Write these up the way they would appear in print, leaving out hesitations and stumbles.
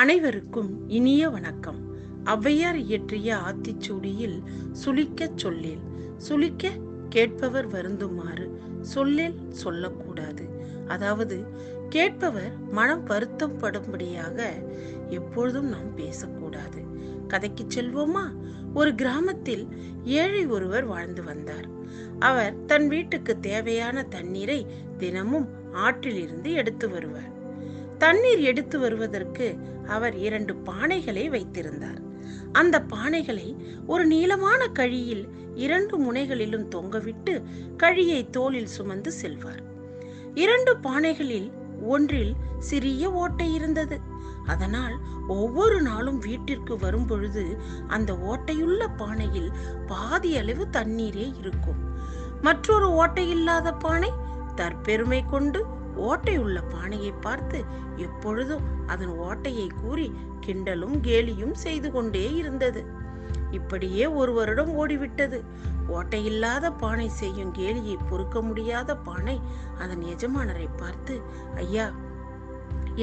அனைவருக்கும் இனிய வணக்கம். ஔவையார் இயற்றிய ஆத்திச்சூடியில் சுளிக்கச் சொல்லேல், சுளிக்க கேட்பவர் வருந்துமாறு, சொல்லேல் சொல்லக்கூடாது. அதாவது கேட்பவர் மனம் வருத்தம் படும்படியாக எப்பொழுதும் நாம் பேசக்கூடாது. கதைக்கு செல்வோமா? ஒரு கிராமத்தில் ஏழை ஒருவர் வாழ்ந்து வந்தார். அவர் தன் வீட்டுக்கு தேவையான தண்ணீரை தினமும் ஆற்றிலிருந்து எடுத்து வருவார். தண்ணீர் எடுத்து வருவதற்கு அவர் 2 பானைகளை வைத்திருந்தார். அந்த பானைகளை ஒரு நீளமான கழியில் 2 முனைகளிலும் தொங்கவிட்டு கழியை தோளில் சுமந்து செல்வார். 2 பானைகளில் ஒன்றில் சிறிய ஓட்டை இருந்தது. அதனால் ஒவ்வொரு நாளும் வீட்டிற்கு வரும் பொழுது அந்த ஓட்டையுள்ள பானையில் பாதி அளவு தண்ணீரே இருக்கும். மற்றொரு ஓட்டையில்லாத பானை தற்பெருமை கொண்டு ஓட்டையுள்ள பானையை பார்த்து எப்பொழுதும் அதன் ஓட்டையை கூறி கிண்டலும் கேலியும் செய்து கொண்டே இருந்தது. இப்படியே ஒரு வருடம் ஓடிவிட்டது. ஓட்டையில்லாத பானை செய்யும் கேலியை பொறுக்க முடியாத பானை அதன் எஜமானரை பார்த்து, ஐயா,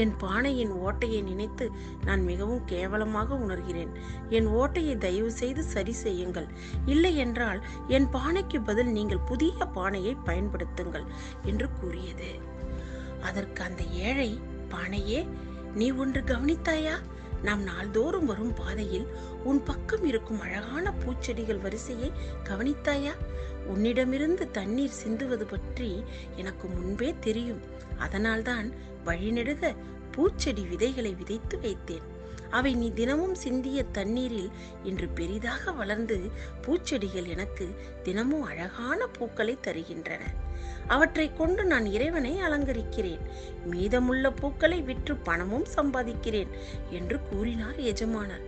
என் பானையின் ஓட்டையை நினைத்து நான் மிகவும் கேவலமாக உணர்கிறேன். என் ஓட்டையை தயவு செய்து சரி செய்யுங்கள். இல்லை என்றால் என் பானைக்கு பதில் நீங்கள் புதிய பானையை பயன்படுத்துங்கள் என்று கூறியது. அதற்கு அந்த ஏழை, பானையே, நீ ஒன்று கவனித்தாயா? நாம் நாள்தோறும் வரும் பாதையில் உன் பக்கம் இருக்கும் அழகான பூச்செடிகள் வரிசையை கவனித்தாயா? உன்னிடமிருந்து தண்ணீர் சிந்துவது பற்றி எனக்கு முன்பே தெரியும். அதனால்தான் வழிநெடுக பூச்செடி விதைகளை விதைத்து வைத்தேன். அவை நீ தினமும் சிந்திய தண்ணீரில் இன்று பெரிதாக வளர்ந்து பூச்செடிகள் எனக்கு தினமும் அழகான பூக்களை தருகின்றன. அவற்றை கொண்டு நான் இறைவனை அலங்கரிக்கிறேன். மீதமுள்ள பூக்களை விற்று பணமும் சம்பாதிக்கிறேன் என்று கூறினார் எஜமானர்.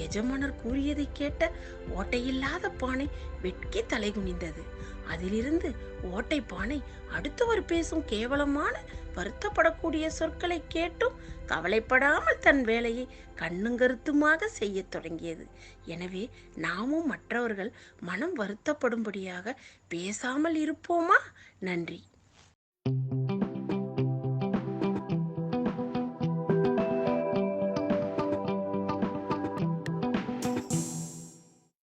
எஜமானர் கூறியதை கேட்ட ஓட்டையில்லாத பானை வெட்கி தலை குனிந்தது. அதிலிருந்து ஓட்டை பானை அடுத்தவர் பேசும் கேவலமான வருத்தப்படக்கூடிய சொற்களை கேட்டும் கவலைப்படாமல் தன் வேலையை கண்ணுங்கருத்துமாக செய்ய தொடங்கியது. எனவே நாமும் மற்றவர்கள் மனம் வருத்தப்படும்படியாக பேசாமல் இருப்போமா? நன்றி.